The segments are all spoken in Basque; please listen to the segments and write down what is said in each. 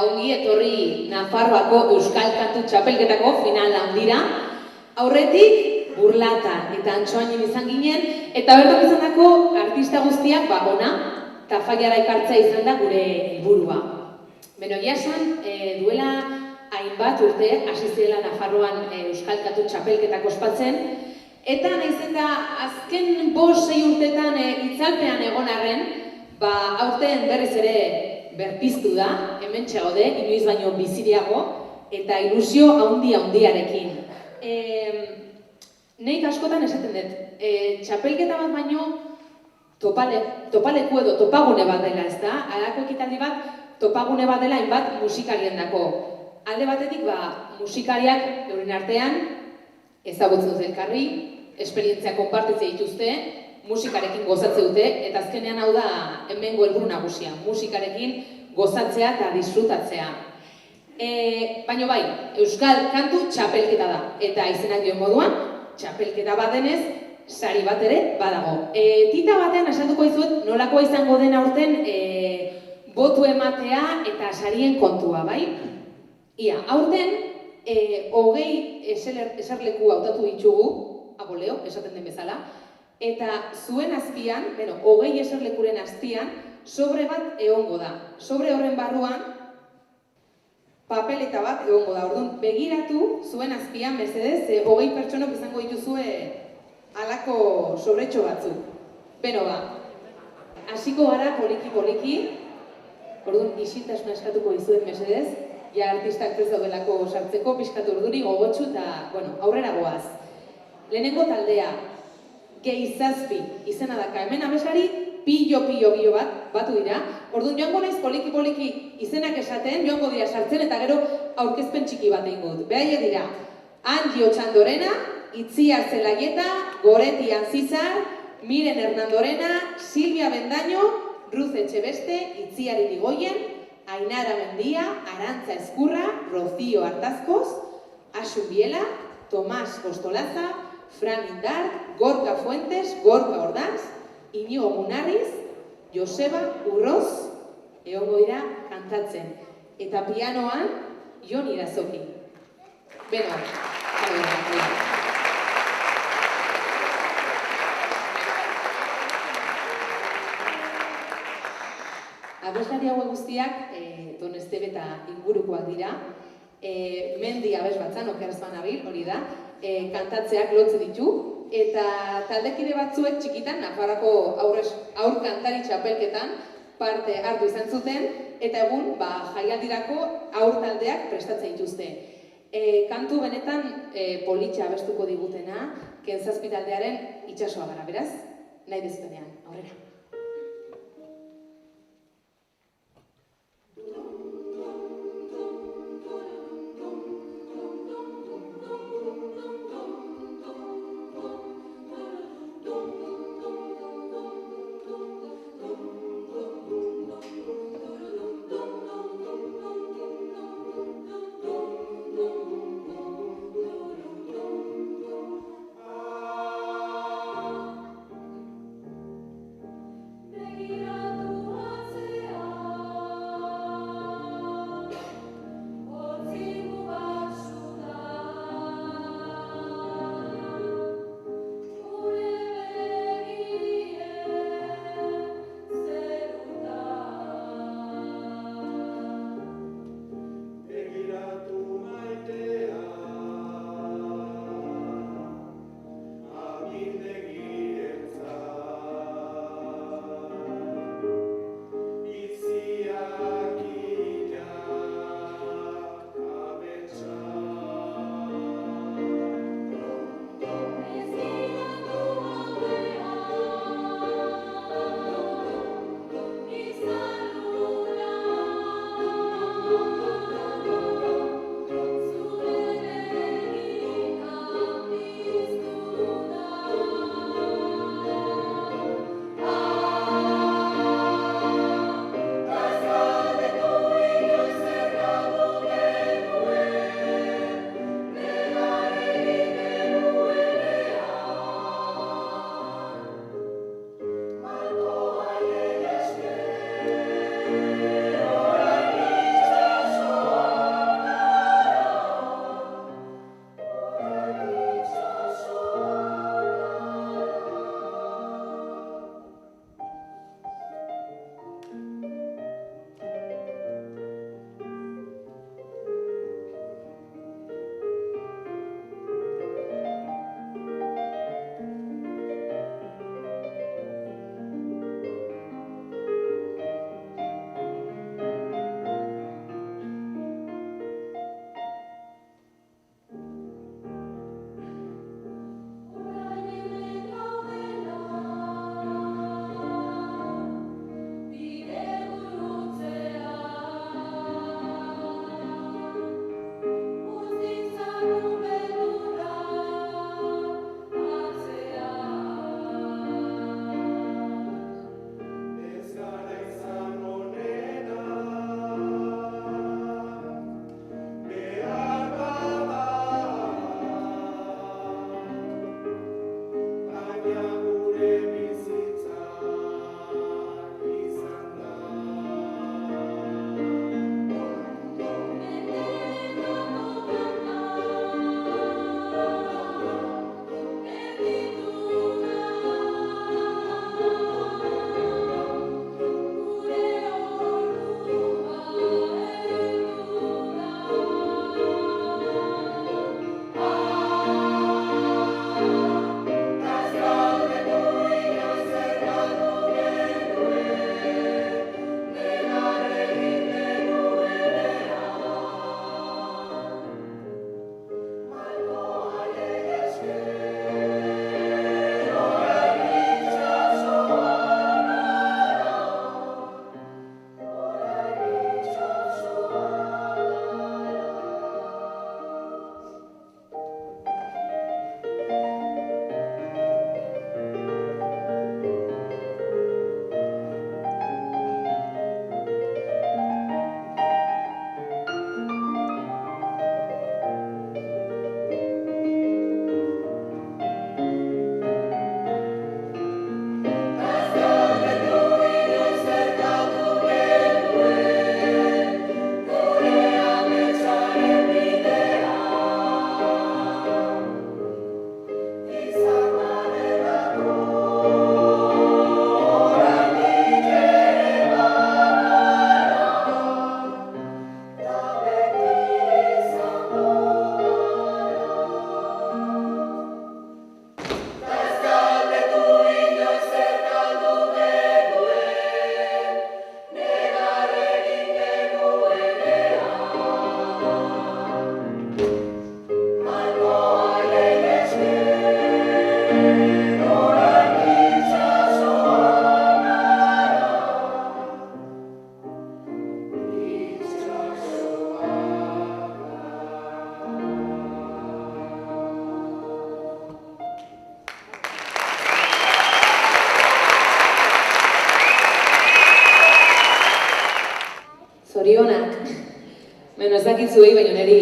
ongi etorri Nafarroako Euskal Kantu Txapelketako final handira. Aurretik Burlata eta Antsoainen izan ginen, eta bertan izandako artista guztiak ona, tafaiara ekartzea izan da gure helburua. Beno, egia esan, duela hainbat urte hasi zirela Nafarroan Euskal Kantu Txapelketak ospatzen, eta nahizen da azken 5-6 urtetan itzalpean egon arren, aurten berriz ere berpiztu da, hementxe gaude, inoiz baino biziago, eta ilusio handiarekin. Neik askotan esaten dut, txapelketa bat baino topaleku edo topagune bat dela, ez da? Halako ekitaldi bat topagune bat dela hainbat musikarien dako. Alde batetik, musikariak euren artean ezagutzen dut elkarri, esperientzia konpartitzea dituzte, musikarekin gozatze dute, eta azkenean hau da hemengo helburu nagusia, musikarekin gozatzea eta disfrutatzea. Baina bai, Euskal Kantu Txapelketa da, eta izenak dion moduan, txapelketa bat denez, sari bat ere badago. Tita batean esanduko dizuet nolakoa izango den aurten botu ematea eta sarien kontua, bai? Ia, aurten 20 eserleku hautatu ditugu, aboleo, esaten den bezala, eta zuen azpian, 20 eserlekuren azpian, sobre bat egongo da. Sobre horren barruan, papeleta bat egongo da. Orduan, begiratu zuen azpian, mesedez, 20 pertsonok izango dituzue halako sobretxo batzuk. Beno hasiko gara poliki-poliki, orduan, isiltasuna eskatuko dizuet, mesedez, ja artistak prest daudelako sartzeko, pixkatu urduri, gogotsu, eta, aurrera goaz. Lehenengo taldea, Geizazpi izena daka, hemen abeslari pilo bat batu dira. Orduan joango naiz poliki-poliki izenak esaten, joango dira sartzen eta gero aurkezpen txiki bat egin dut. Behaiek dira, Angi Otxandorena, Itziar Zelaieta, Goreti Anzizar, Miren Hernandorena, Silvia Bendaño, Ruz Etxebeste, Itziar Irigoyen, Ainara Mendia, Arantza Eskurra, Rocío Artazkoz, Asu Biela, Tomás Ostolaza, Fran Indart, Gorka Fuentes, Gorka Ordaz, Iñigo Munarriz, Joseba Urroz, egongo dira kantatzen. Eta pianoan, Jon Irazoki. Beno, abeslari hauek guztiak Donestebe eta ingurukoak dira. Mendi abes batzan, okerzban abil, hori da. Kantatzeak lotzen ditu, eta taldekide batzuek txikitan, Nafarroako aur kantari txapelketan parte hartu izan zuten, eta egun jaialdirako aur taldeak prestatzen dituzte. Kantu benetan politxa abestuko digutena, Kentzazpi taldearen itsasoa gara, beraz, nahi dezutenean, aurrera. dakitzuei, baina niri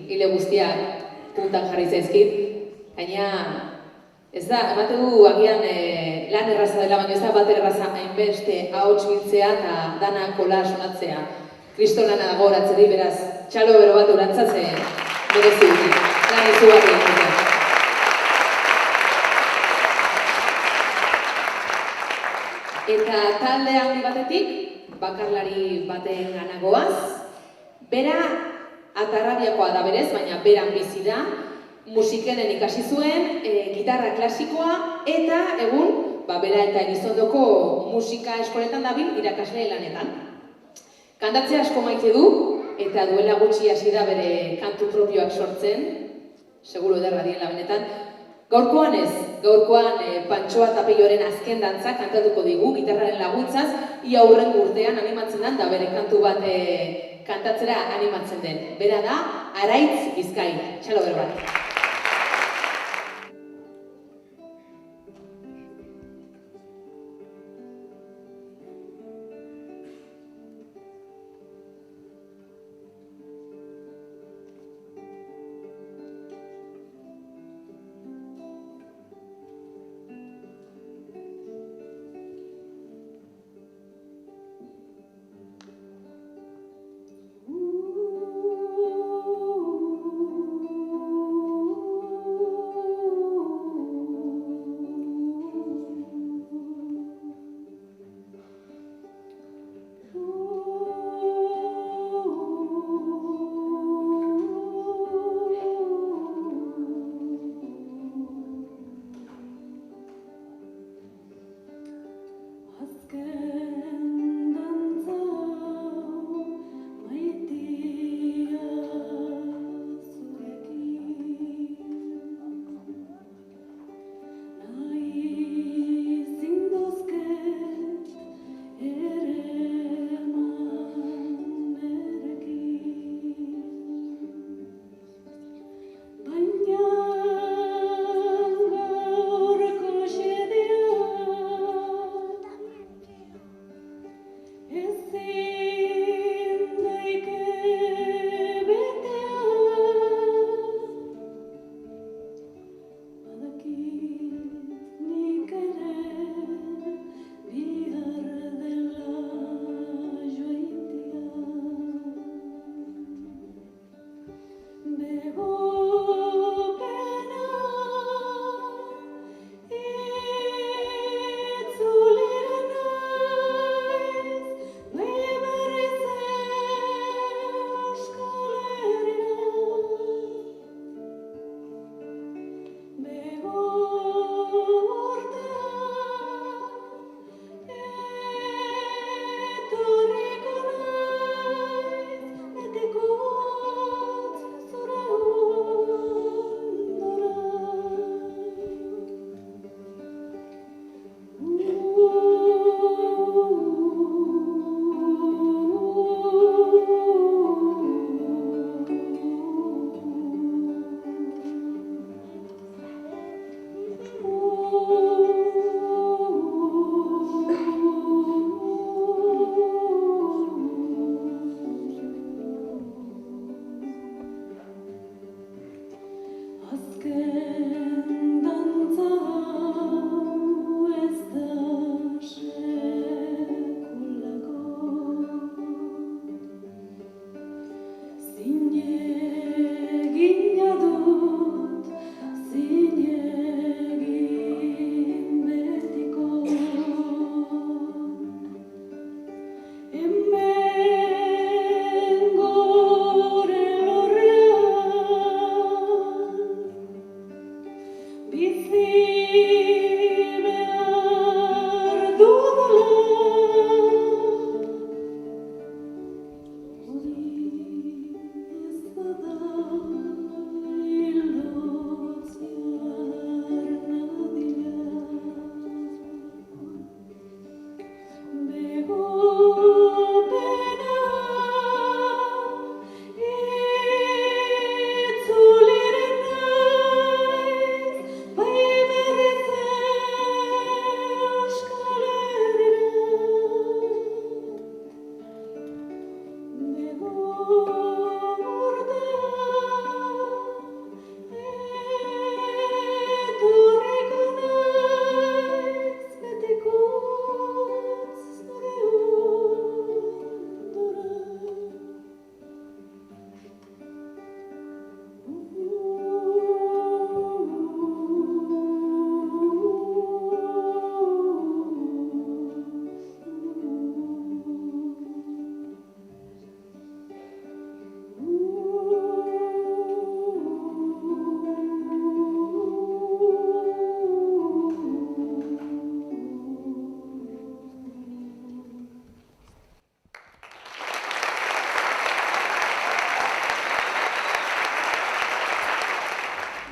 hile guztiak puntan jarri zaizkit. Gaina, ez da, emate du agian lan erraza dela, baina ez da bat erraza hainbeste ahots biltzea eta dana kola sonatzea. Kristolana dago horatzeri, beraz, txalo bero bat urantzatzen merezi dutik. Lan izu bat egin. Eta talde handi batetik, bakarlari baten ganagoaz, bera atarrabiakoa da berez, baina beran bizi da, musikenen ikasi zuen, gitarra klasikoa, eta egun, bera eta Elizondoko musika eskoletan dabil irakasle lanetan. Kantatzea asko maite du, eta duela gutxi hasi da bere kantu propioak sortzen, seguro ederra diela benetan. Gaurkoan ez, gaurkoan Pantxoa Tapioren azken dantza kantatuko digu, gitarraren laguntzaz, ia hurrengo urtean animatzen den, da bere kantu bat kantatzera animatzen den. Bera da, Araitz Bizkai, txalo bero bat.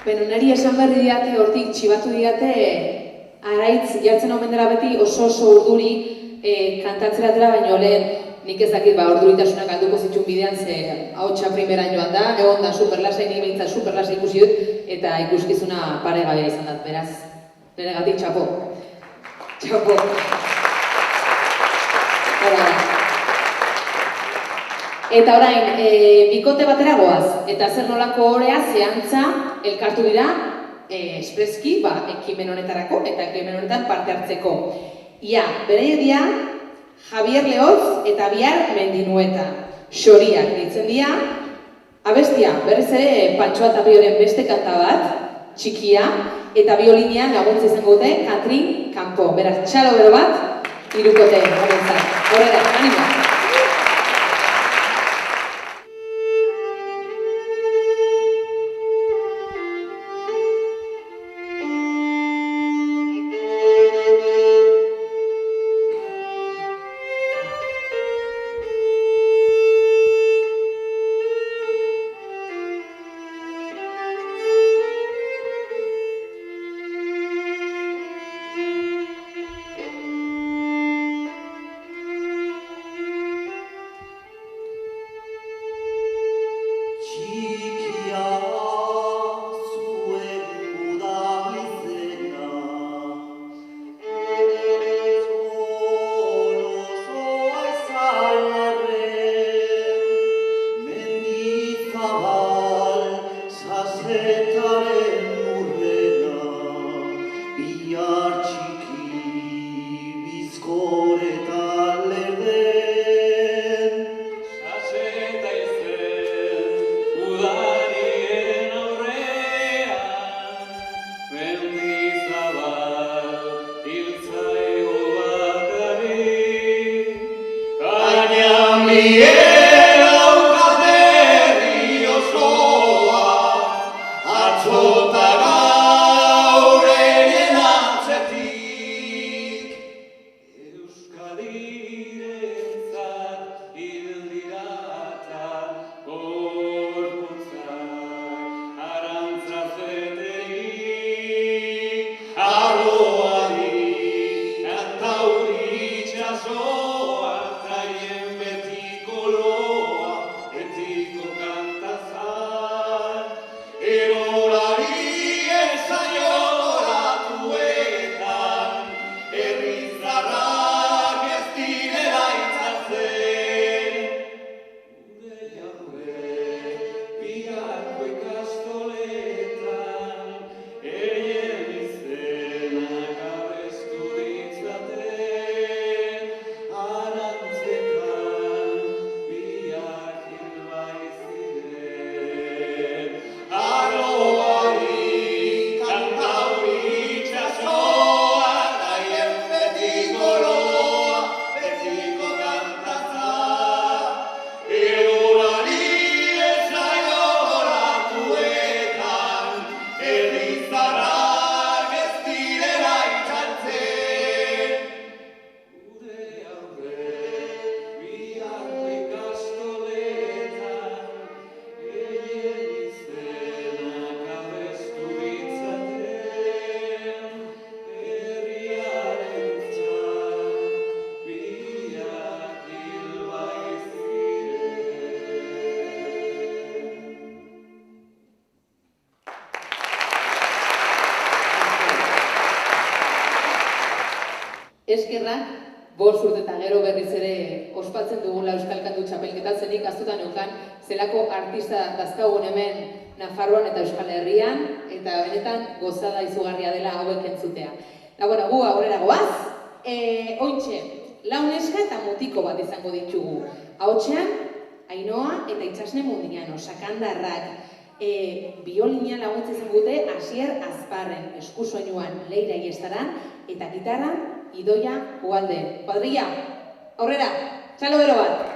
Beno, niri esan berri diate, hortik txibatu diate, araitz jartzen omen dela beti oso urduri kantatzeratera baino lehen, nik ez dakit orduritasunak alduko zituen bidean, ze ahotsa primeran joan da, egon da superlasai, nik behintzat superlasai ikusi dut, eta ikuskizuna paregabea izan dat, beraz, niregatik txapo. Txapo. Eta orain, bikote batera goaz, eta zer nolako orea zehantza elkartu dira espreski ekimen honetarako eta ekimen honetan parte hartzeko. Ia, beraiek dira Javier Leoz eta Bihar Mendinueta. Xoriak ditzen dira, abestia, berriz ere Pantxoa Tapioren beste kanta bat, txikia, eta biolinean laguntza izango dute Katrin Kanpo. Beraz, txalo bero bat, hirukote horretzat. Horrela, animo! Eskerrak, 5 urte eta gero berriz ere ospatzen dugula Euskal Kantu Txapelketa, zenik azutan eukan zelako artista dazkagun hemen Nafarroan eta Euskal Herrian, eta benetan gozada izugarria dela hauek entzutea. Bueno, gu aurrera goaz, ointxe, lau neska eta mutiko bat izango ditugu. Ahotsean, Ainoa eta Itxasne Mundiano, sakandarrak, biolina laguntza izango dute Asier Azparren, eskusoinuan Leira Iestaran, eta gitarran Idoia Ugalde. Kuadrilla, aurrera, txalo bero bat!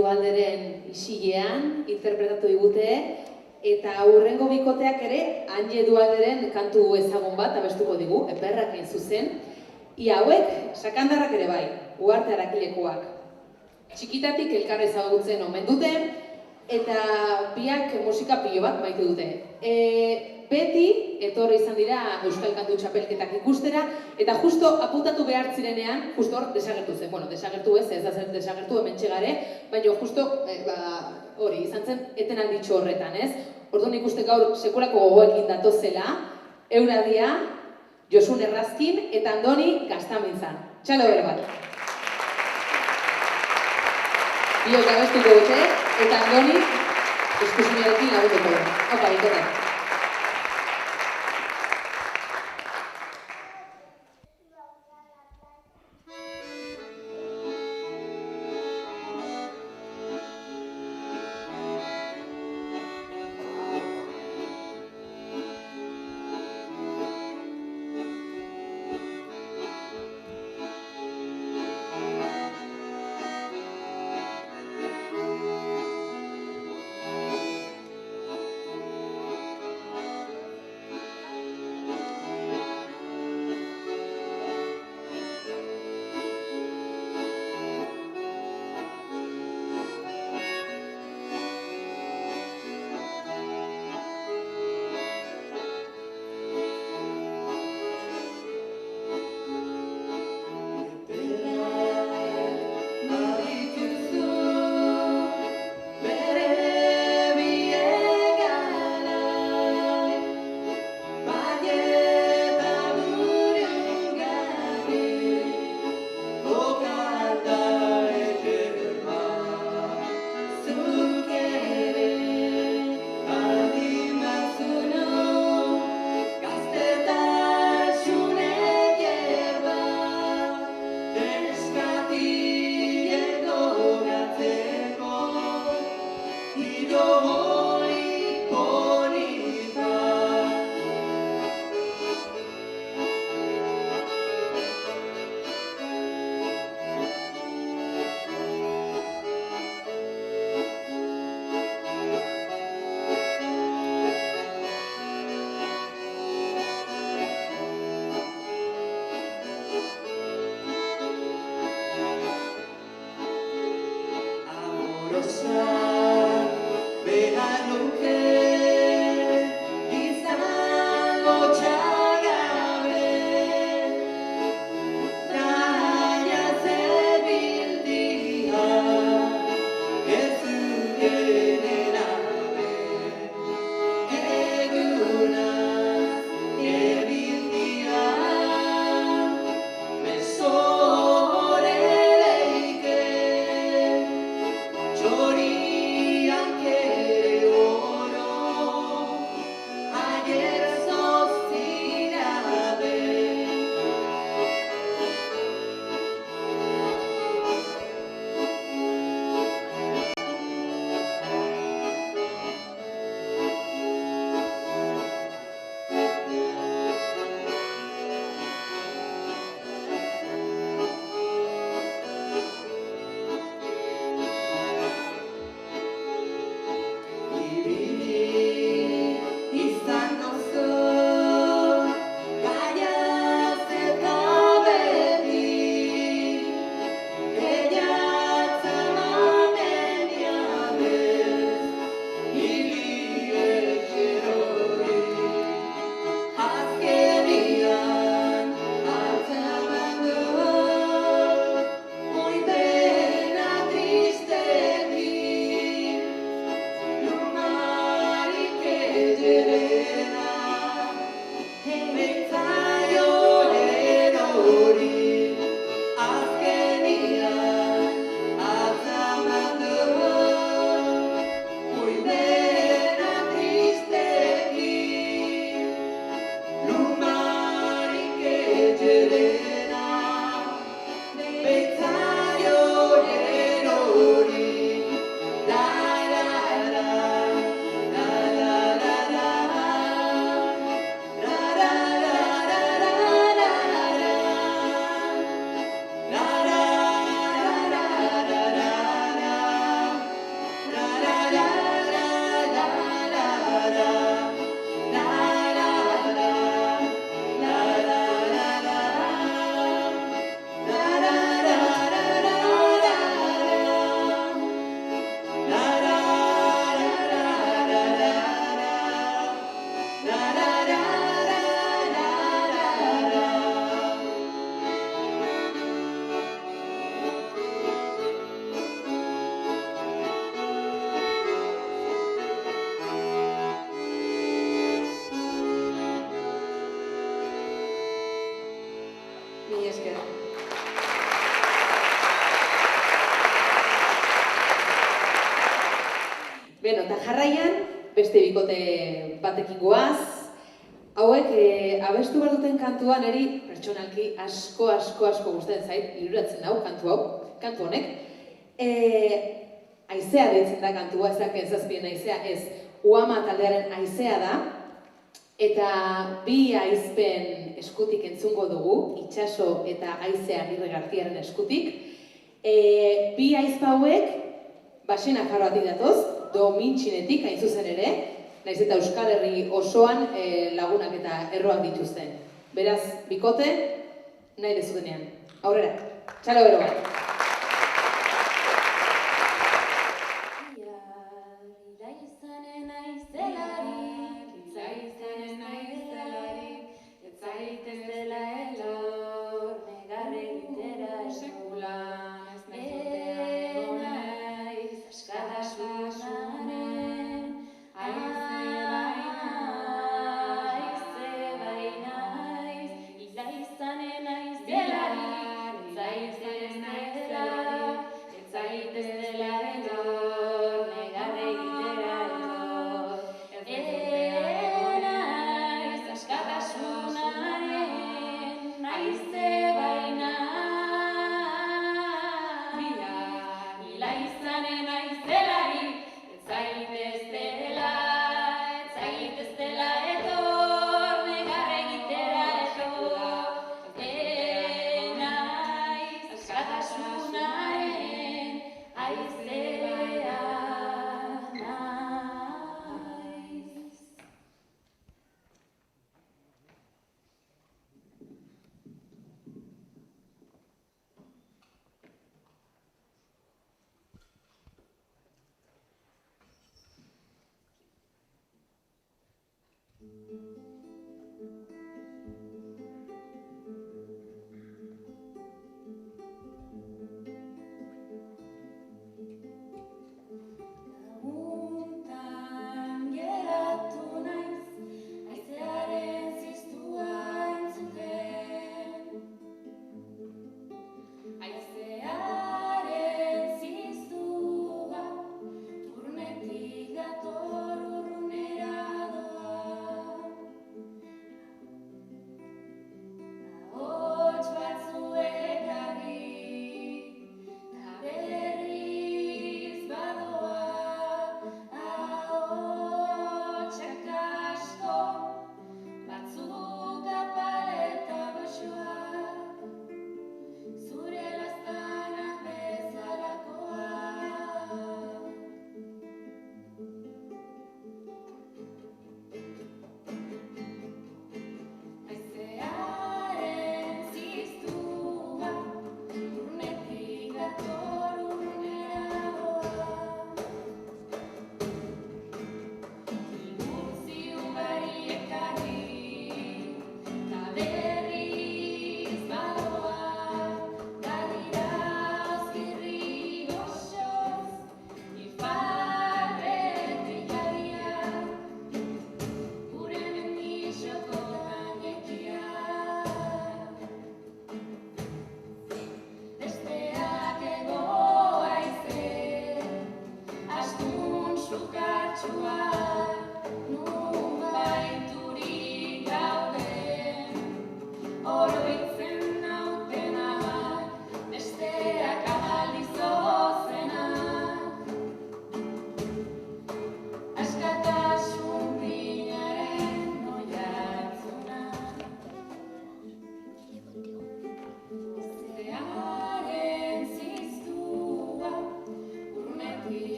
Dualderen isilean interpretatu digute, eta hurrengo bikoteak ere Anje Dualderen kantu ezagun bat abestuko digu, Eperrakin zuzen. Ia hauek, sakandarrak ere bai, Uharte Arakilekoak. Txikitatik elkar ezagutzen omen dute, eta biak musika pilo bat maite dute. Beti, etorri izan dira Euskal Kantu Txapelketak ikustera, eta justo apuntatu behar zirenean, justo hor desagertu zen. Bueno, desagertu ez da zen desagertu hemen txegare, baina justo hori izan zen eten alditxo horretan, ez? Orduan ikuste gaur sekulako gogoekin datozela, Euradia, Josun Errazkin eta Andoni Gaztamintzan. Txalo bere bat. Biok abestuko dute, eta Andoni eskusinearekin lagunduko dut. Opa, bikote. Beno, eta jarraian, beste bikote batekin goaz. Hauek, abestu behar duten kantuan eri, pertsonalki asko gustatzen zait, iruratzen hau, kantu honek. Aizea deitzen da kantua, ez zazpien aizea, ez Uama taldearen aizea da. Eta bi aizpen eskutik entzungo dugu, Itxaso eta Aizea Agirre Garziaren eskutik. Bi aizpa hauek, basen afarroatik datoz, Domintxinetik hain zuzen ere, naiz eta Euskal Herri osoan lagunak eta erroak dituzten. Beraz, bikote, nahi dezutenean. Aurrera, txalo bero bat.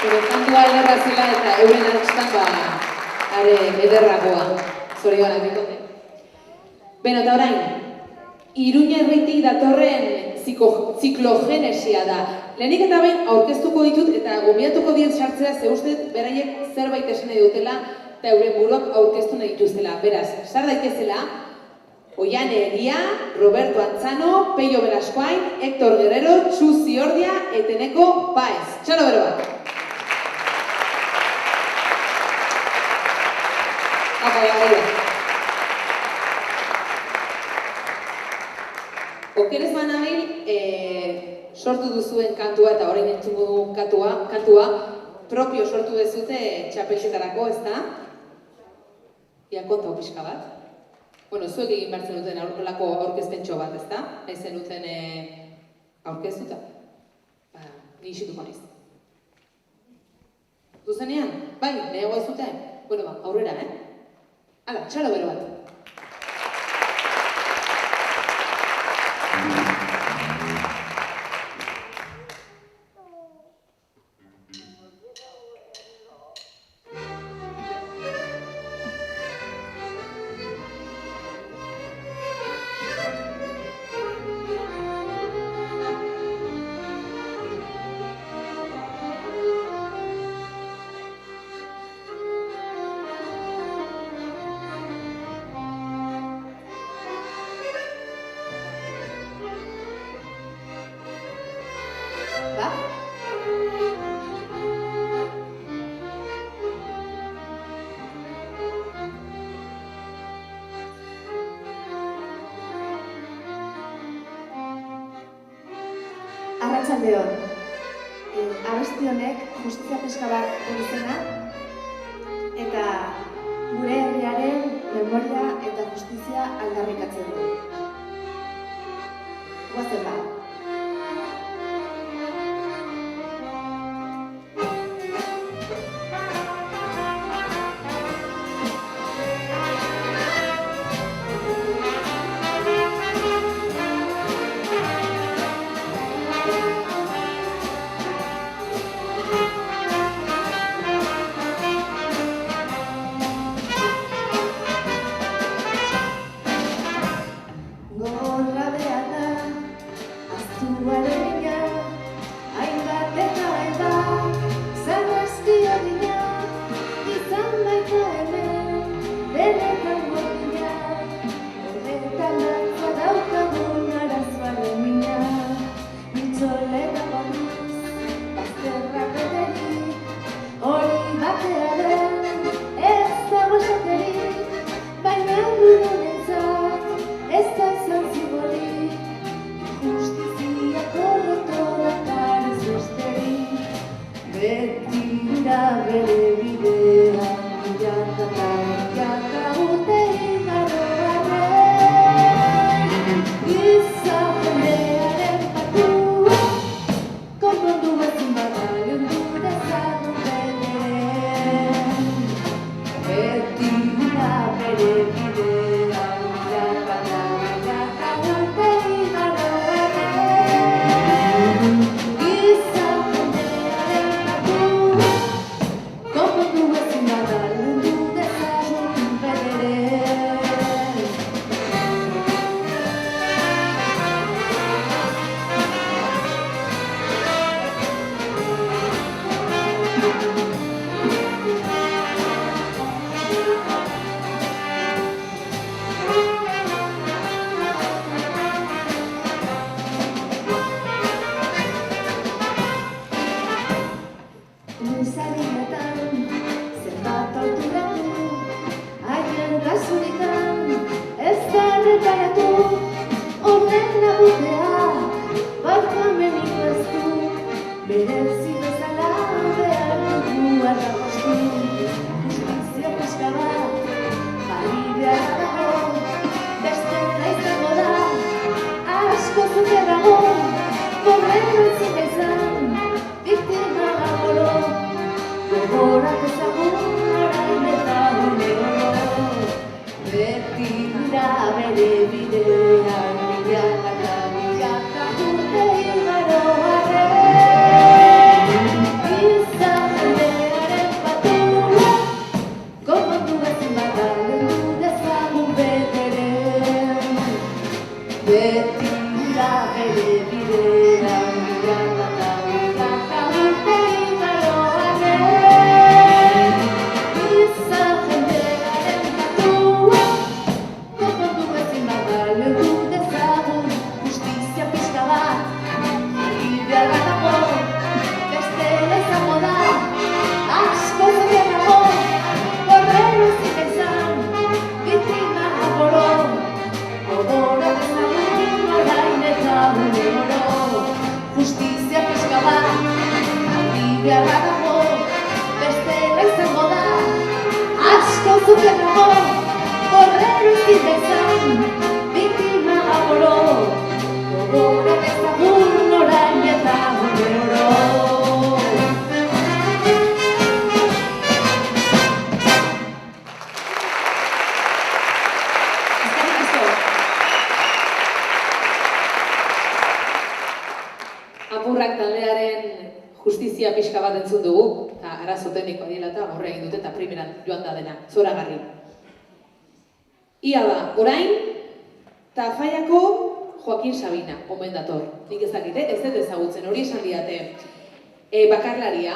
Kantua ederra zela eta euren artxetan are ederragoa. Zorionak dikote. Beno, eta orain, Iruña herritik datorren ziklogenesia da. Lehenik eta behin aurkeztuko ditut eta gomiatuko diet sartzea ze uste beraiek zerbait esan nahi dutela eta euren buruak aurkeztu nahi dituztela. Beraz, sar daitezela, Oiane Egia, Roberto Antzano, Peio Belaskoain, Héctor Guerrero, Txu Ziordia, Eteneko Paez. Txalo bero bat. Okerez banabil, sortu duzuen kantua eta orain entzungo dugun kantua propio sortu dezute txapelketarako, ez da? Ia konta pixka bat. Bueno, zuek egin behar zenuten aurrelako aurkezpentxo bat, ez da? Nahi zenuten aurkeztuta. Ni isituko naiz. Zuzenean? Bai, nahiago ez zuten? Bueno, aurrera, Hala, txalo bero bat. Arratsaldeon. Abesti honek Justizia Pixka bat izena eta gure herriaren memoria eta justizia aldarrikatzen du. Goazen ba. Apurrak taldearen justizia pixka bat entzun dugu, eta arazo teknikoa diela eta horre egin dute eta primeran joan da dena, zoragarri. Ia da, orain, Tafallako Joaquin Sabina, omen dator. Nik ezakite, ez dut ezagutzen, hori esan diate. Bakarlaria,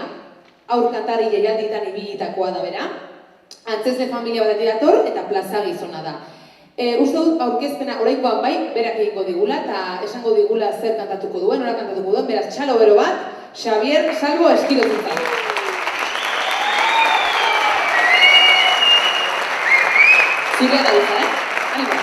aur kantari jaialditan ibilitakoa da bera, antzesle familia bat dator eta plaza gizona da. Uste dut aurkezpena oraingoan bai, berak egingo digula, eta esango digula zer kantatuko duen, ora kantatuko duen, beraz txalo bero bat, Xavier Salgo Eskilotuta. Zurea da duza, Anima.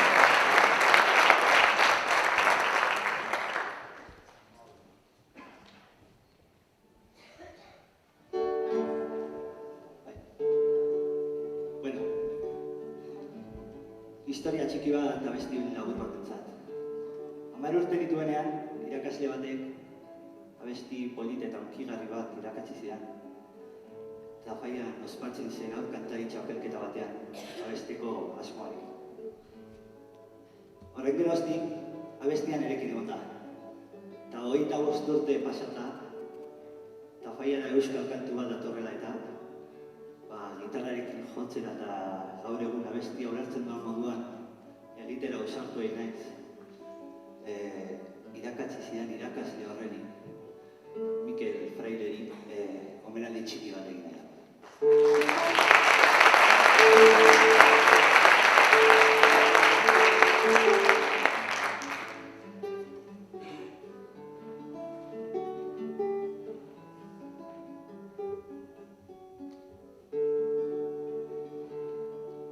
historia txiki bat abesti labur batentzat. 10 urte dituenean, irakasle batek abesti polit eta hunkigarri bat irakatsi zidan. Zafaian ospatzen zen gaur kantari txapelketa batean, abesteko asmoarekin. Horrek geroztik, abestian erekin egon da. Eta 25 urte pasata, Zafaiara euskal kantu bat datorrela eta gitarrarekin jotzera eta gaur egun abestia ulertzen duen moduan egitera ausartu egin naiz. Irakatsi zidan irakasle horreni, Mikel Fraileri, omenaldi txiki bat egin da.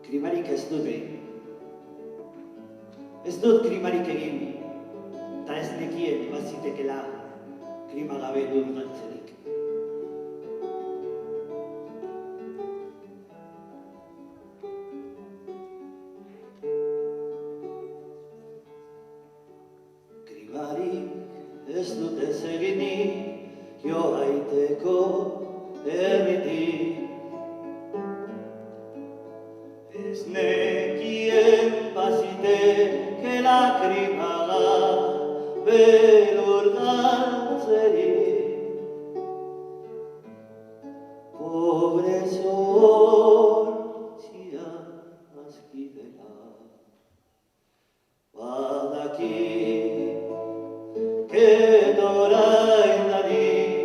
Krimarik ez dut egin. Ez dut krimarik egin, eta ez nekien bazitekela krima gabe dut galtzerik. Krimarik ez dut ez eginik, jo aiteko erritik. Ez nekien bazitekela krima gabe dut galtzerik. Pobre zortzia aski dela, badakit oraindanik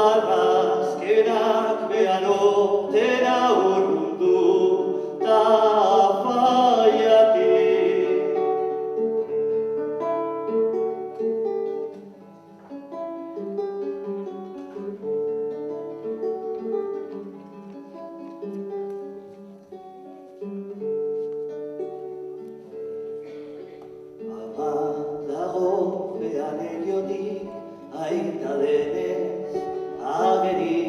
arrazkenak behar otera urrundu ta faiatik. Ama dago behan egiotik, aita denez ageri.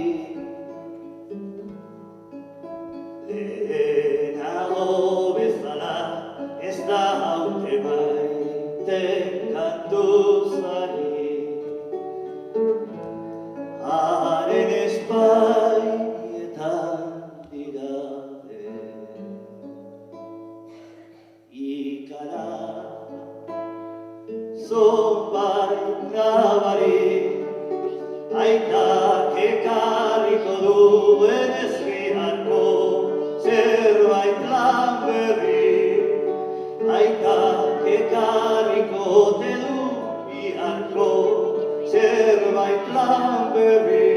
Lehenago bezala ez da haute maiten kantuzari. Haren espainietan dirade. Ikara zonbait nabari, aitak ekarriko duen ezkiharko zerbait lan berri. Aitak ekarriko ote du biharko zerbait lan berri.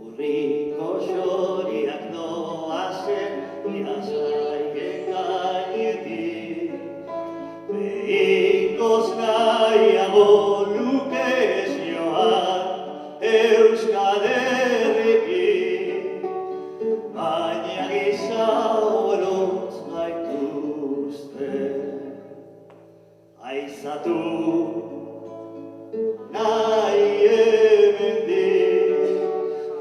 Urriko xoriak doazen irasaiken gainetik. Behingoz nahiago luke zioan Euskal Herritik. Baina giza orotz gaituzte aizatu nahi hemendik.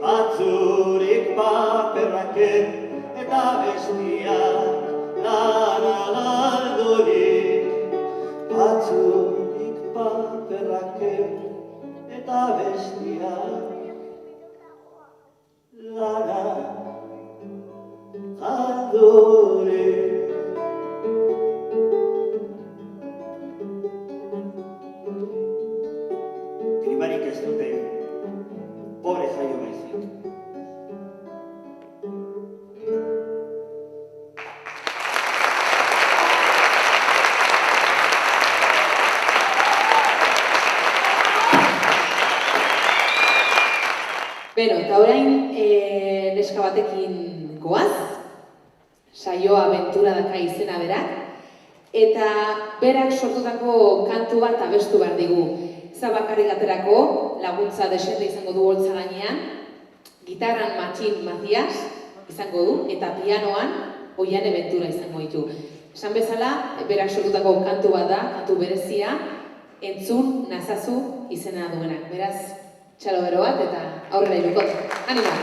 Batzurik paperraken eta bestiak lana galdurik. Batzurik paperraken eta bestiak lana galdurik. Krimarik ez dute, pobre jaio baizik. Beno, eta orain neska batekin goaz, saioa abentura daka izena berak, eta berak sortutako kantu bat abestu behar digu. Zabakarrik aterako, laguntza desente izango du boltza gainean, gitarran Matxin Mazias izango du, eta pianoan Oiane Ventura izango ditu. Esan bezala, berak sortutako kantu bat da, kantu berezia, entzun nazazu izena duenak. Beraz, txalo bero bat eta aurrera irukot. Anima!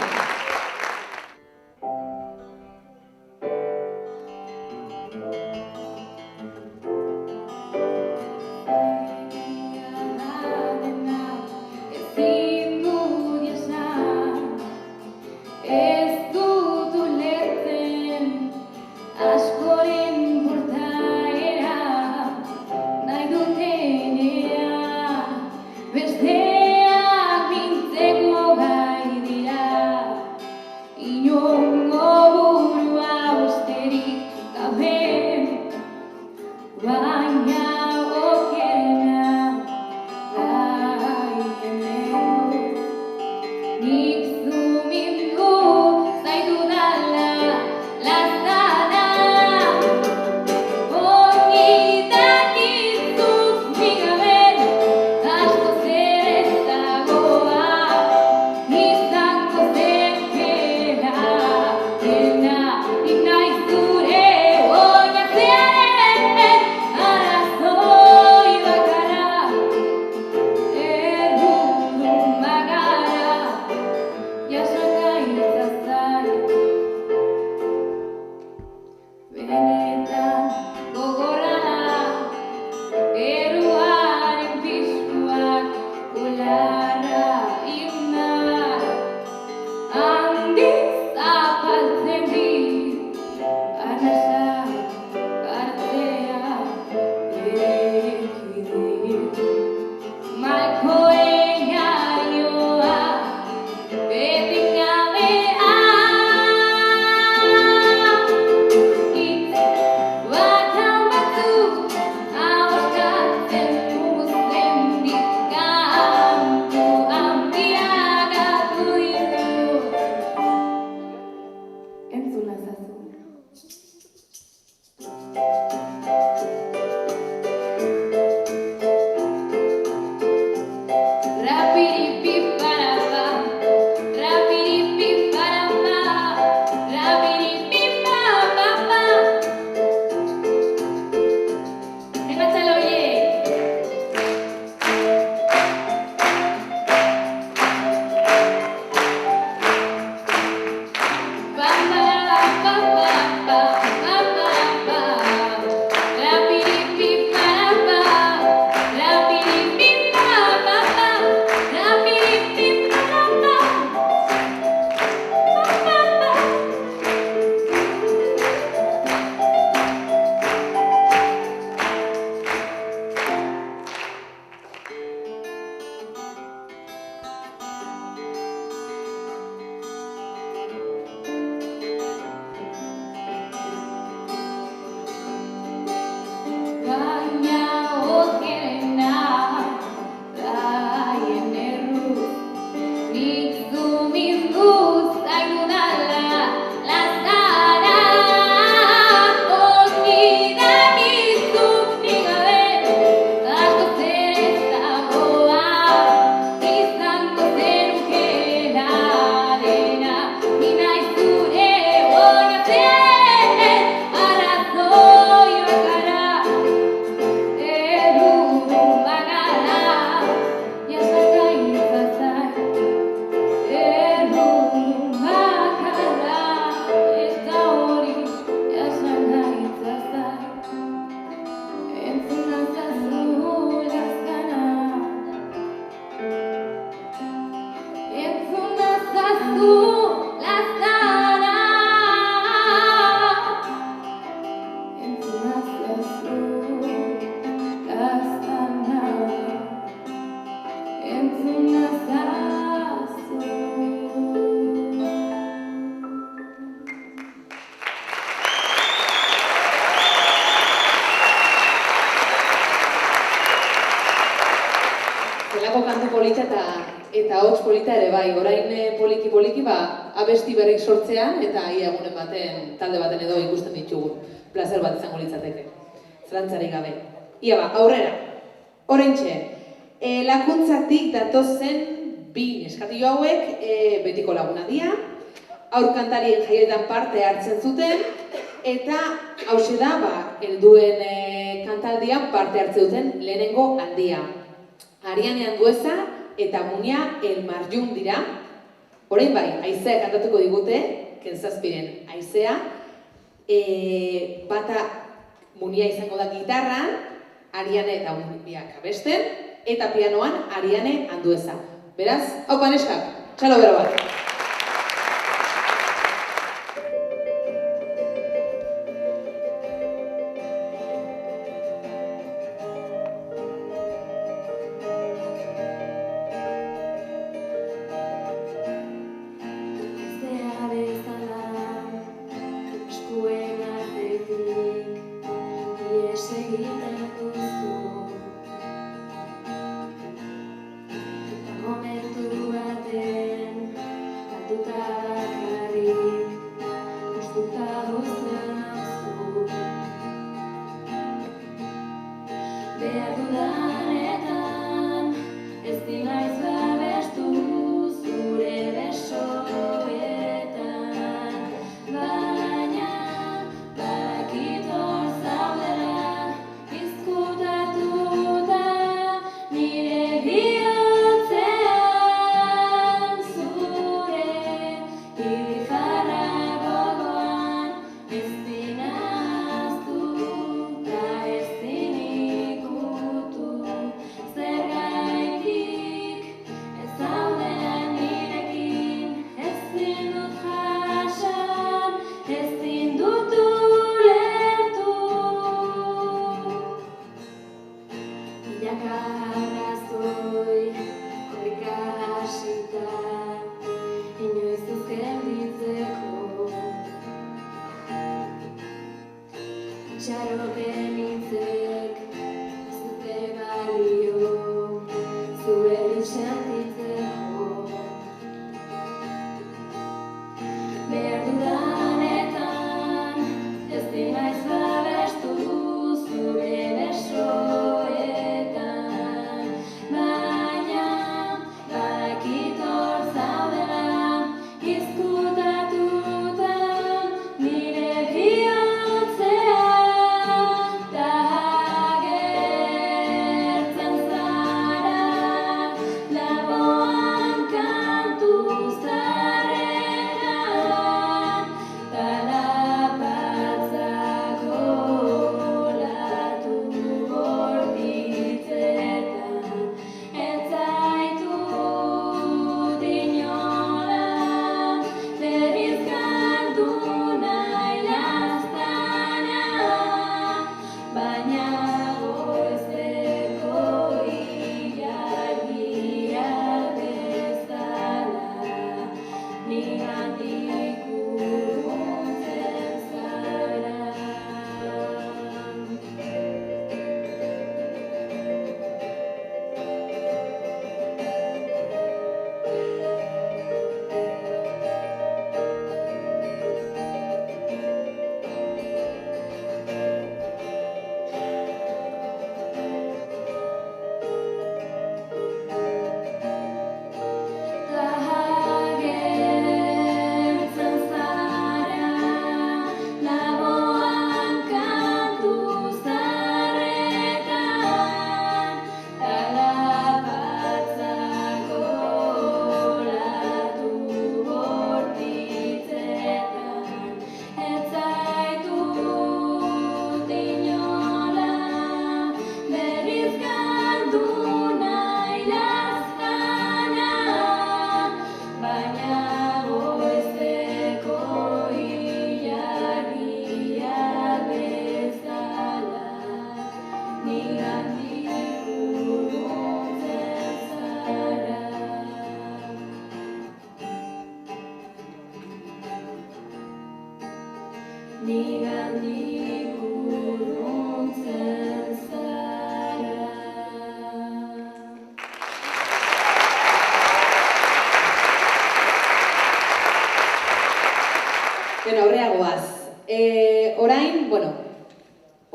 Zelako kantu polita eta hots polita ere bai, orain poliki abesti berrik sortzea eta ia egunen baten, talde baten edo ikusten ditugu. Plazer bat izango litzateke, zelantzarik gabe. Ia ba, aurrera. Oraintxe, lakuntzatik datozen bi neskatillo hauek betiko laguna dira, aurkantarien jaietan parte hartzen zuten, eta hauxe da, helduen kantaldian parte hartzen duten lehenengo aldia. Ariane Andueza, eta Munia El Marjun dira. Orain bai, haizea kantatuko digute, Kentzazpiren haizea. Bata Munia izango da gitarran, Ariane eta Muniak abesten, eta pianoan Ariane Andueza. Beraz, hau paneskak, txalo bero bat.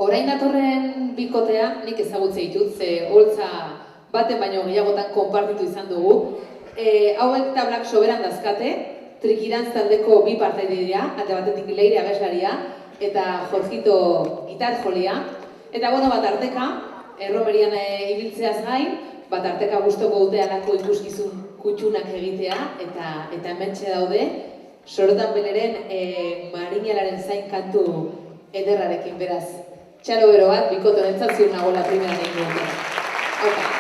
Orain datorren bikotea nik ezagutze ditut, ze holtza baten baino gehiagotan konpartitu izan dugu. Hauek tablak soberan dazkate, Trikirantz taldeko bi partaide dira, ate batetik Leire abeslaria eta Jorgito gitar jolia. Eta bat arteka, erromerian ibiltzeaz gain, tarteka gustoko dute halako ikuskizun kutxunak egitea, eta hementxe daude, Sorotan Beleren Marinelaren zain kantu ederrarekin, beraz. Txalo bero bat, bikote honentzat ziur nagoela primeran egin dutela. Hauka.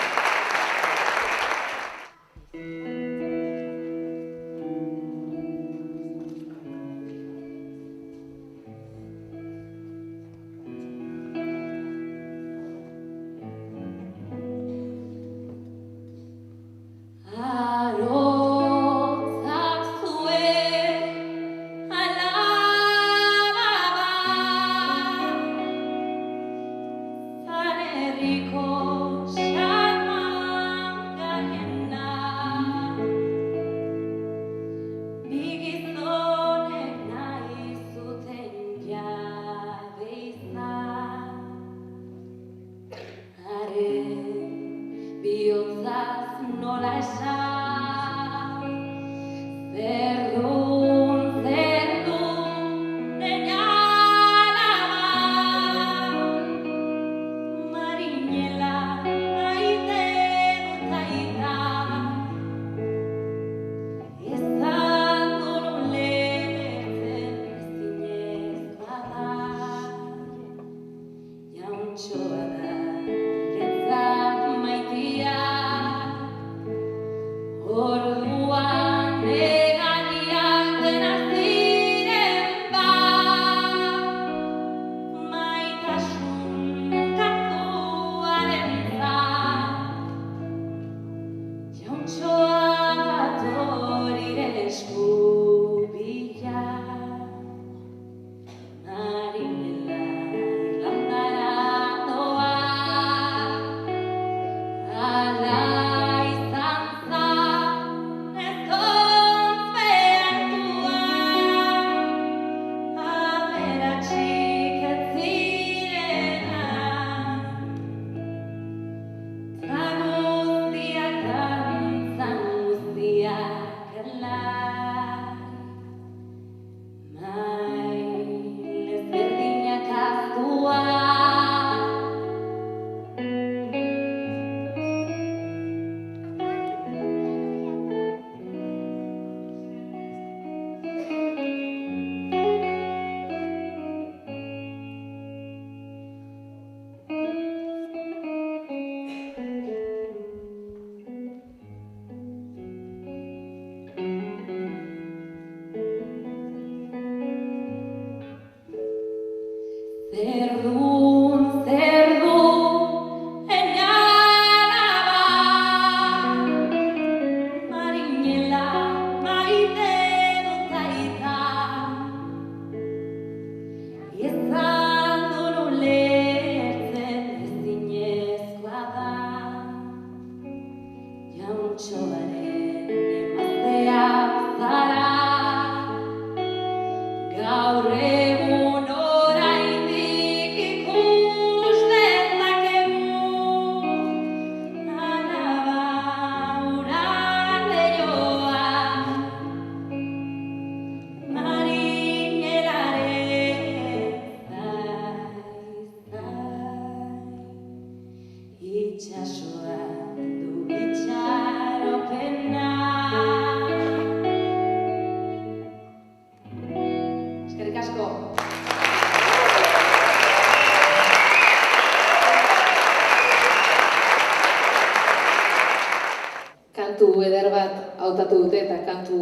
Kantu eder bat hautatu dute eta kantu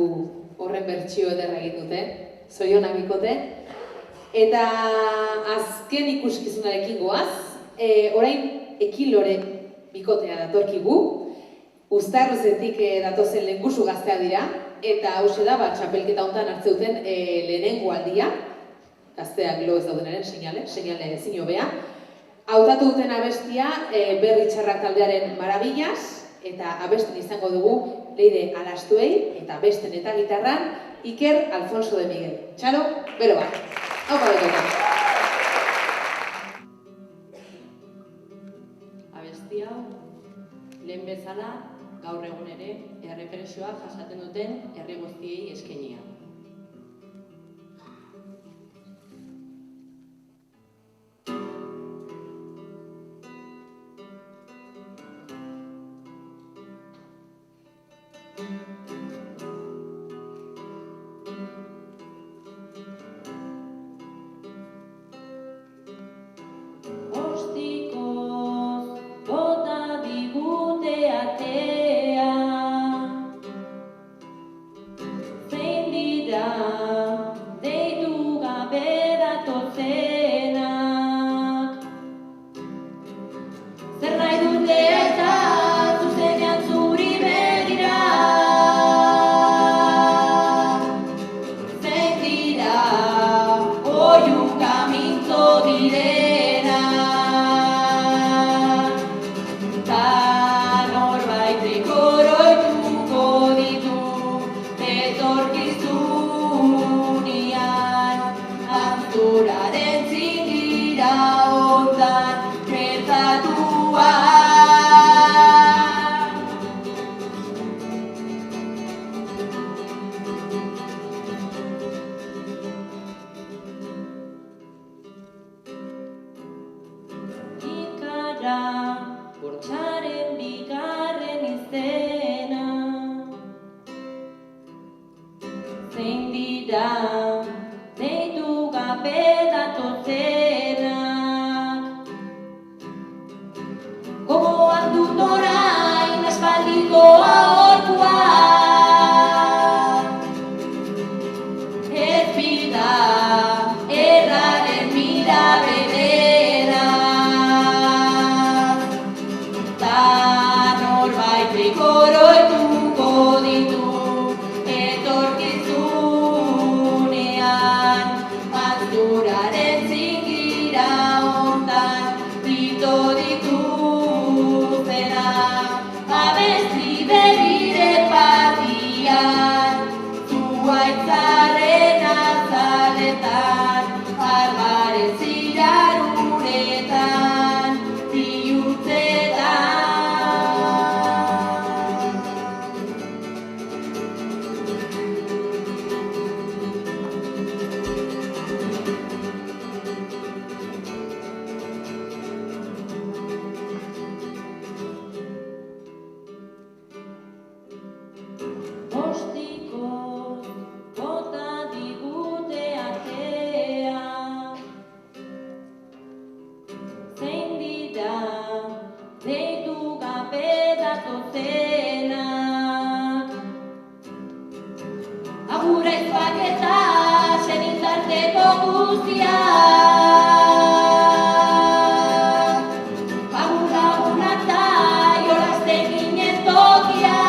horren bertsio ederra egin dute, zorionak bikote. Eta azken ikuskizunarekin goaz, orain Ekilore bikotea datorkigu, Uztarrozetik datozen lehengusu gaztea dira, eta hauxe da, txapelketa hontan hartzeuten lehenengo aldia, gazteak lo ez daudenaren seinale ezin hobea. Hautatu duten abestia Berri Txarrak taldearen Marabillas, eta abesten izango dugu Leire Alastuei, eta abesten eta gitarran Iker Alfonso de Miguel. Txalo, bero bat. Haupa bekotan. Abesti hau, lehen bezala, gaur egun ere, errepresioa jasaten duten herri guztiei eskenia. Ostikoz bota digute atea, zein dira deitu gabe datozenak. Zer nahi dute eta zuzenean zuri begira, zein dira oihuka mintzo direnak. Ta norbaitek oroituko ditu etorkizunean, antzuraren zingira hontan gertatua. Ikara bortxaren bigarren izena, zein dira deitu gabe datozenak. Gogoan dut orain aspaldiko aholkua, ez bida erraren mira bedera, ta norbaitek oroituko ditu etorkizunean, antzuraren zingira hontan dito dituztenak. Abesti berrire patian, zuaitzaren azaletan, arbaren ziraruretan, zilutzetan. Ostikoz bota digute atea, zein dira deitu gabe datozenak. Agura izpaketa senitarteko guztiak, agur lagunak da jolasten ginen tokiak.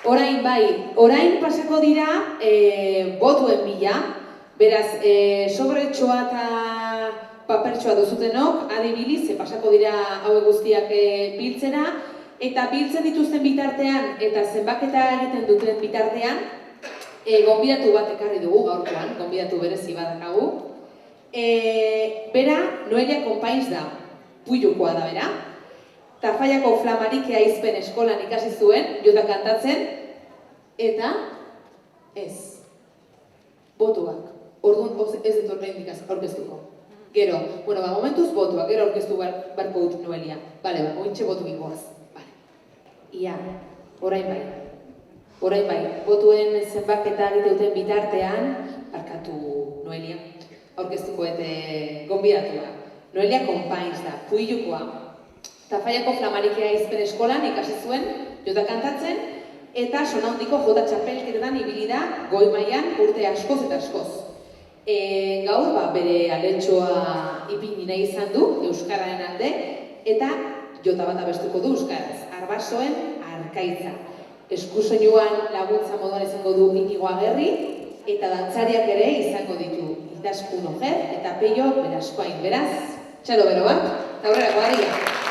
Orain bai, orain pasako dira botuen bila, beraz, sobretxoa eta papertxoa duzutenok, adibiliz, pasako dira hauek guztiak biltzera, eta biltzen dituzten bitartean eta zenbaketa egiten duten bitartean, gonbidatu bat ekarri dugu gaurkoan, gonbidatu berezi badakagu. Bera, Noelia Konpains da, Puilukoa da bera. Tafaiako Flamarike aizpen eskolan ikasi zuen, jota kantatzen, eta ez, botuak. Orduan ez dut oraindik aurkeztuko. Gero, bueno, momentuz botuak, gero aurkeztu barko dut Noelia. Bale, ointxe botu gingoaz. Ia, orain bai. Orain bai, botuen zenbaketa egite duten bitartean, barkatu Noelia, aurkeztuko gonbidatua. Noelia Konpains da, Puilukoa. Tafallako Flamarikea izpen eskolan ikasi zuen, jota kantatzen, eta sonaundiko jota txapelketetan ibili da goi mailan urte askoz eta askoz. Gaur, bere aletxoa ipini nahi izan du, euskararen alde, eta jota bat abestuko du euskaraz, Arbasoen Arkaitza. Eskusoinuan laguntza moduan izango du Inigo Agerri, eta dantzariak ere izango ditu Idaskun Ojer eta Peio Beraskoain. Beraz, txalo bero bat, eta aurrera kuadrilla.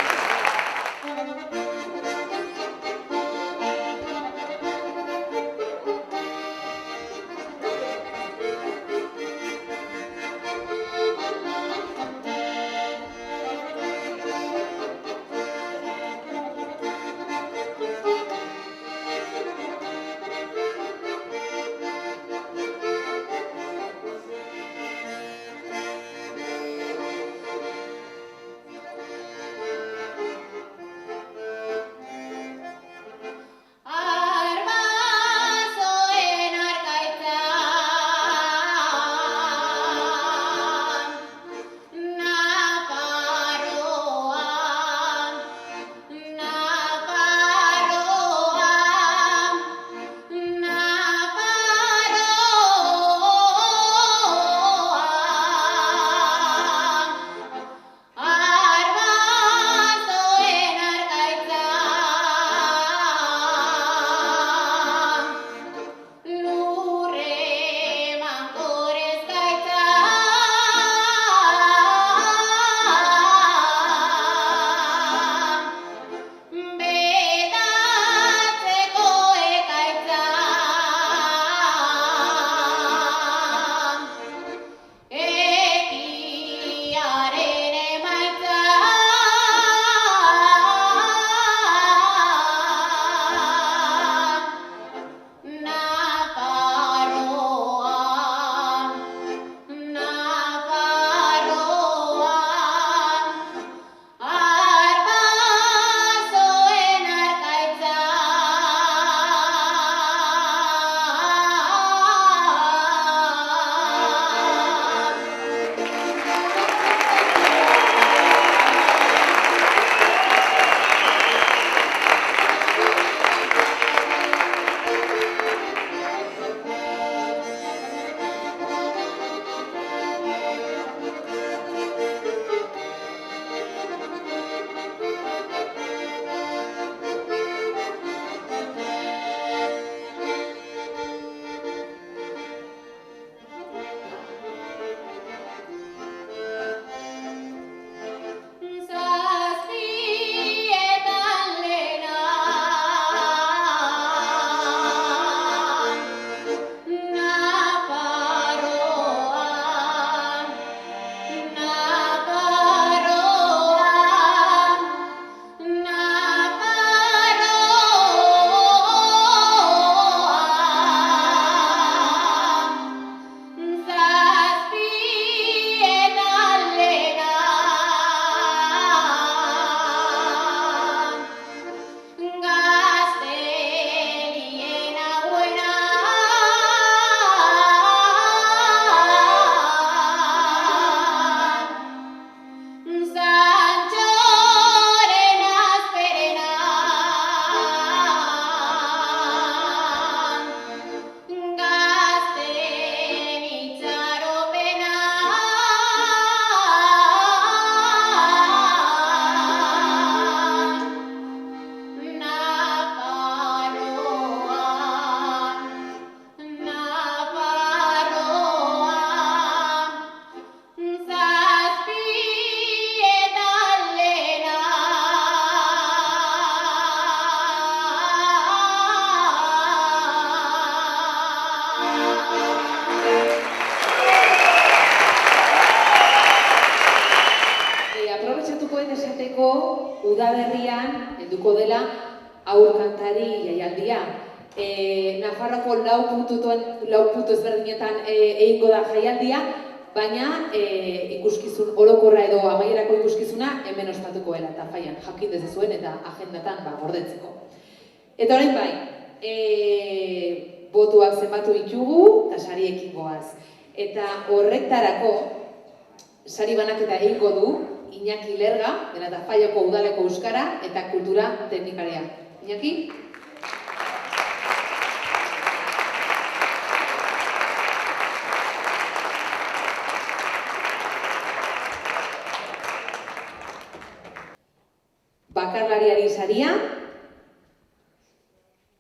udaberrian helduko dela aur kantari jaialdia. Nafarroako lau puntu ezberdinetan egingo da jaialdia, baina ikuskizun orokorra edo amaierako ikuskizuna hemen ospatuko dela Tafallan, jakin dezazuen eta agendatan gordetzeko. Eta orain bai, botuak zenbatu ditugu eta sariekin goaz. Eta horretarako sari banaketa egingo du Iñaki Lerga, dela eta Faioko Udaleko Euskara eta Kultura Teknikaria. Iñaki? Bakarlariari saria,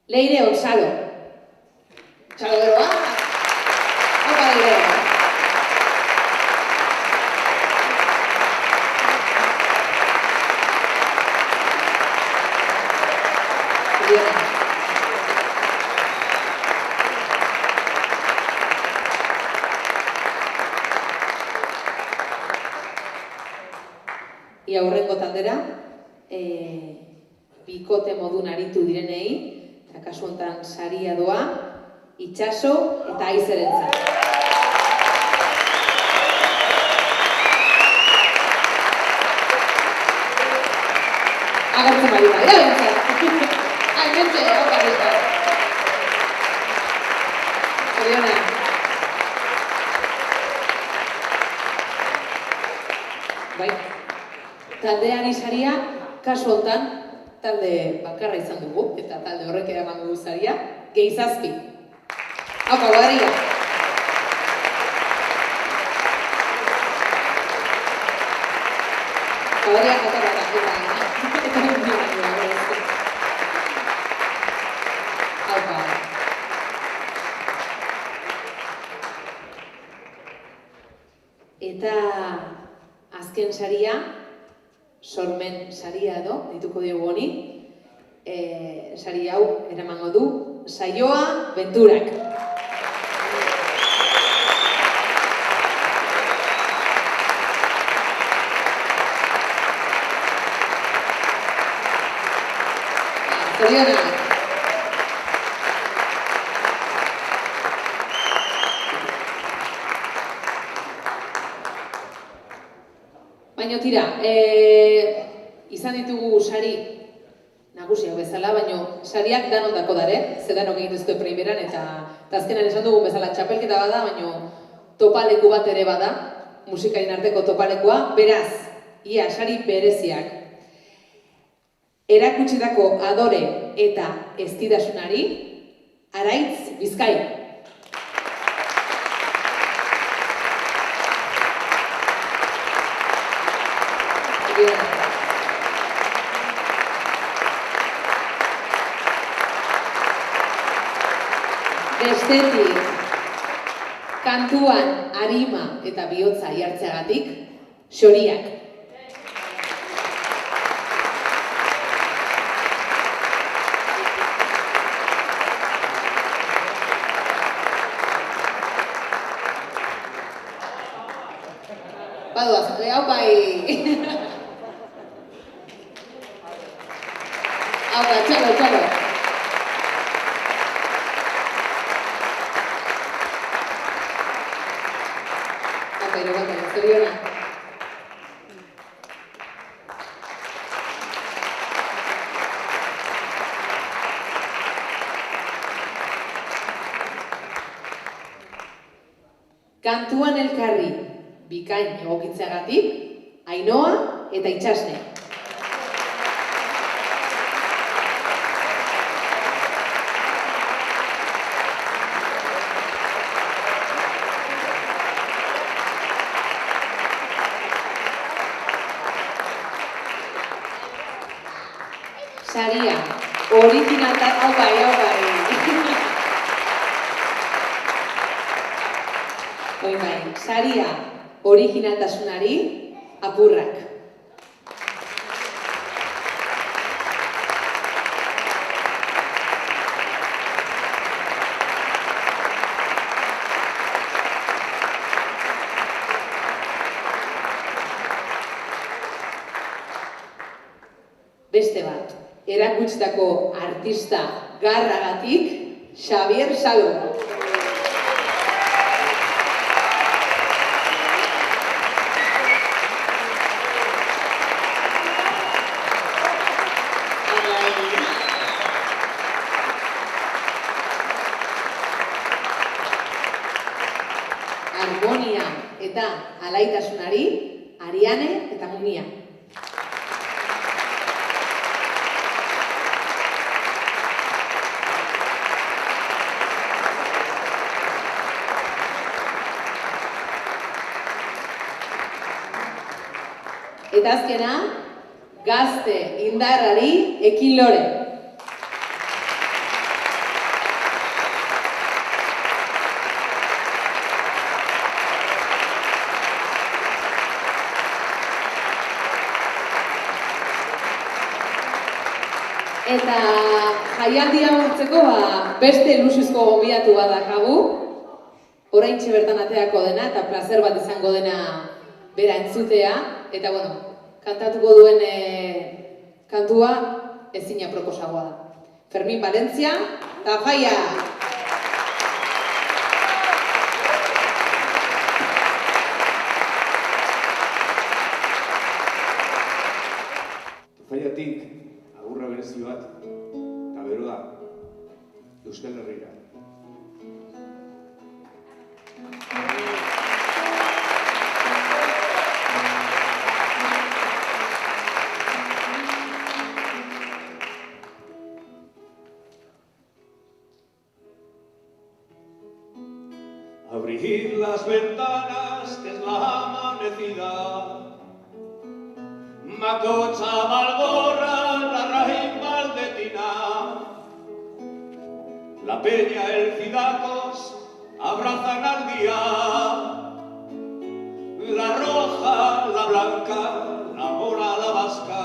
Leire Onsalo. Txalo beroa! Opa, Leire! Ia hurrengo taldera, bikote modun aritu direnei, eta kasu honetan saria doa, Itxaso eta Aizerentzat. Agertzen bari da, bentsat. Ai, bentsa, opa bizkat. Zorionak. Bai, taldeari saria, kasu honetan, talde bakarra izan dugu, eta talde horrek eraman dugu saria, gehi 7. Haupa, guadria! Guadria jatorra eta haupa. Eta azken saria, sormen saria edo, dituko diogu honi, sari hau eramango du Saioa Venturak. Zorionak. Baina tira, izan ditugu sari nagusiak bezala, baina sariak danondako dare, ze danok egin duzue primeran, eta azkenan esan dugun bezala txapelketa bada, baina topaleku bat ere bada, musikarin arteko topalekua, beraz, ia sari bereziak. Erakutsitako adore eta eztidasunari, Araitz Bizkai. Bestetik, kantuan arima eta bihotza jartzeagatik, Xoriak. Badoaz, hau bai! Hau bai, txalo! Zorionak. Kantuan elkarri bikain egokitzeagatik, Ainoa eta Itxasne. Saria, originaltasun, hau bai. Saria, originaltasunari, apurrak. Beste bat, erakutsitako artista garragatik, Xabier Salom. alaitasunari, Ariane eta Mumia. Eta azkena, Gazte indarrari ekin lore. Eta jaialdia agurtzeko beste ilusiozko gonbidatu bat dakagu. Oraintxe bertan ateako dena eta plazer bat izango dena bera entzutea. Eta kantatuko duen kantua ezina proposagoa da. Fermin Valentzia, Tafaia! Tafaiatik agurra berezi bat, eta beroa, Euskal Herrira. Abrid las ventanas, que es la amanecida. Macocha, Valgorra, la raíz valdetina. La peña, el Cidacos, abrazan al día. La roja, la blanca, la mora, la vasca.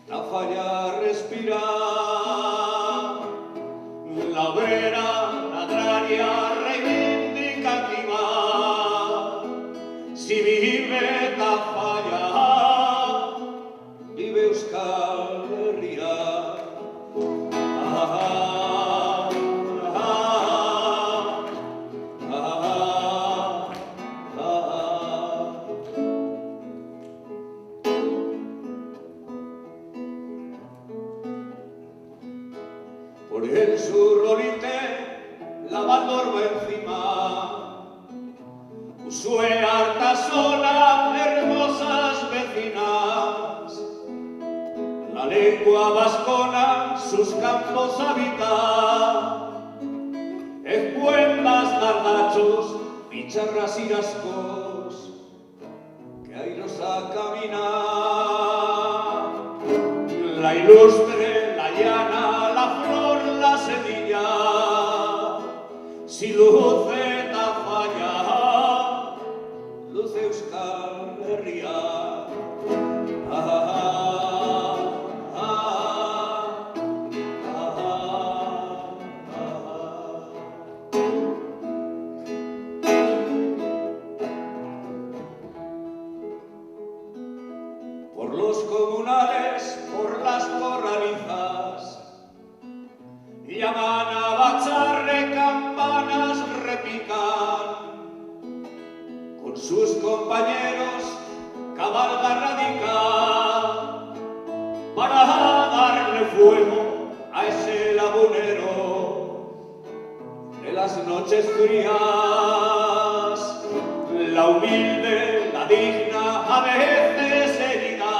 Tafalla respira. La obrera, la agraria, reivindicativa. Si vive Tafalla, vive Euskal Herria. Por el sur Olite, la Valdorba encima. Usue, Artasola, hermosas vecinas. La lengua vascona sus campos habita. Espuelas, gardachos, picharras y rascos, que airos a caminar. La ilustre, la llana, la flor, la semilla, si luce Tafalla, luce Euskal Herria. Por los comunales, por las corralizas, llaman a Bacharre, campanas repican. Con sus compañeros cabalga radical para darle fuego a ese lagunero de las noches frías. La humilde, la digna, a veces herida,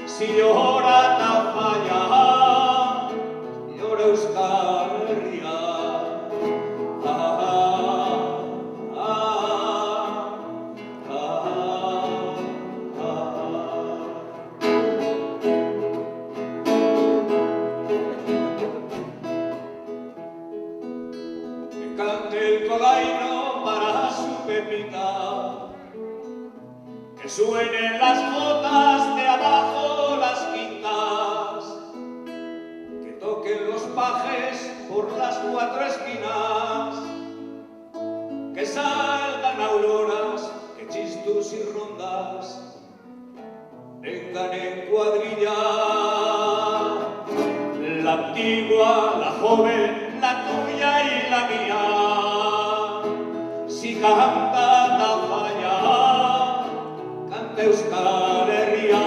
si llora Tafalla, llora Euskal Herria. Que cante el colaino para su Pepita, que suenen las jotas de abajo las quintas, que toquen los pajes por las cuatro esquinas, que salgan auroras, que chistus y rondas vengan en cuadrilla. La antigua, la joven, la tuya y la mía, si canta Tafalla, canta Euskal Herria.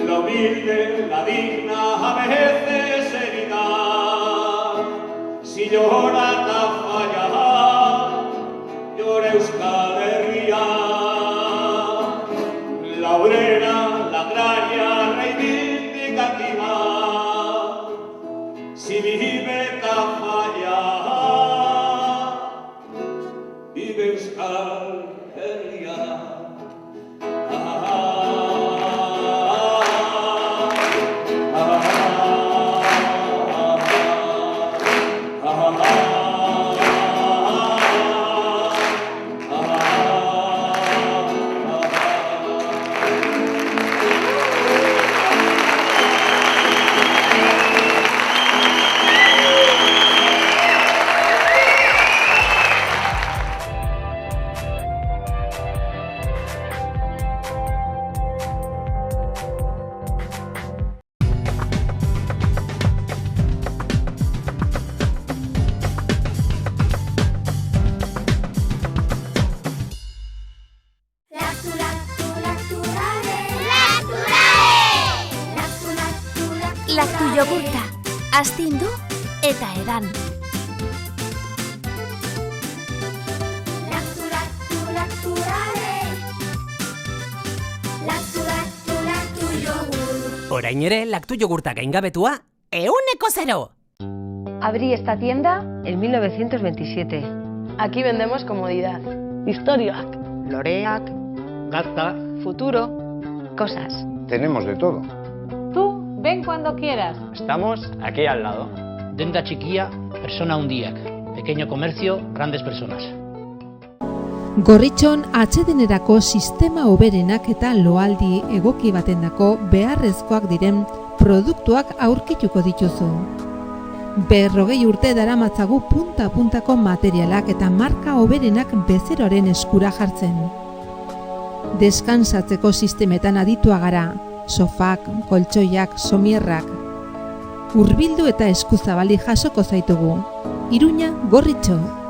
La humilde, la digna, a veces herida, si llora Tafalla, Laktu jogurta, astindu eta edan. Orain ere, laktu jogurta gaingabetua, 100%! Abrí esta tienda en 1927. Aquí vendemos comodidad, historiak, loreak, gazta, futuro, cosas. Tenemos de todo. Tú, ven cuando quieras. Estamos aquí al lado. Denda txikia, persona handiak. Pequeño comercio, grandes personas. Gorritxon atsedenerako sistema hoberenak eta loaldi egoki batendako beharrezkoak diren produktuak aurkituko dituzu. 40 urte daramatzagu punta-puntako materialak eta marka hoberenak bezeroaren eskura jartzen. Deskansatzeko sistemetan aditua gara, sofak, koltsoiak, somierrak. Hurbildu eta eskuzabali jasoko zaitugu. Iruña, Gorritxo.